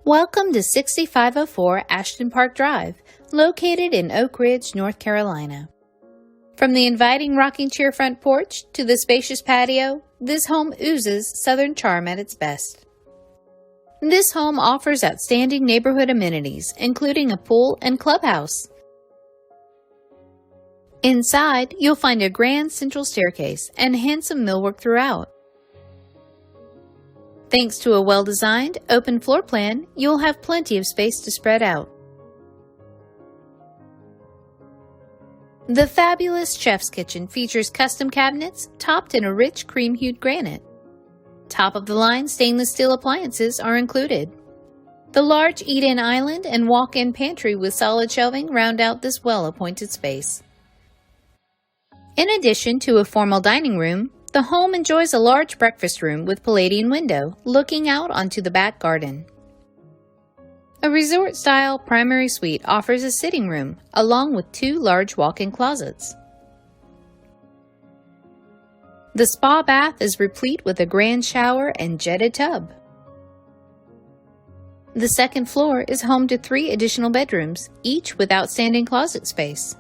Welcome to 6504 Ashton Park Drive, located in Oak Ridge, North Carolina. From the inviting rocking chair front porch to the spacious patio, this home oozes Southern charm at its best. This home offers outstanding neighborhood amenities, including a pool and clubhouse. Inside, you'll find a grand central staircase and handsome millwork throughout. Thanks to a well-designed, open floor plan, you'll have plenty of space to spread out. The fabulous chef's kitchen features custom cabinets topped in a rich cream-hued granite. Top-of-the-line stainless steel appliances are included. The large eat-in island and walk-in pantry with solid shelving round out this well-appointed space. In addition to a formal dining room, the home enjoys a large breakfast room with Palladian window looking out onto the back garden. A resort-style primary suite offers a sitting room along with two large walk-in closets. The spa bath is replete with a grand shower and jetted tub. The second floor is home to 3 additional bedrooms, each with outstanding closet space.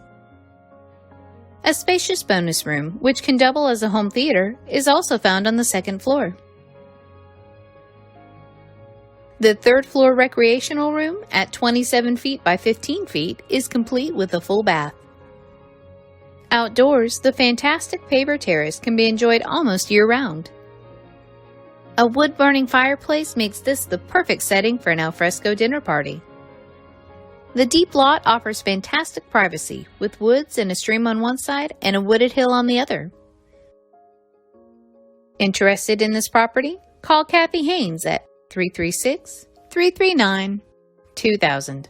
A spacious bonus room, which can double as a home theater, is also found on the second floor. The third floor recreational room, at 27 feet by 15 feet, is complete with a full bath. Outdoors, the fantastic paver terrace can be enjoyed almost year-round. A wood-burning fireplace makes this the perfect setting for an alfresco dinner party. The deep lot offers fantastic privacy, with woods and a stream on one side and a wooded hill on the other. Interested in this property? Call Kathy Haines at 336-339-2000.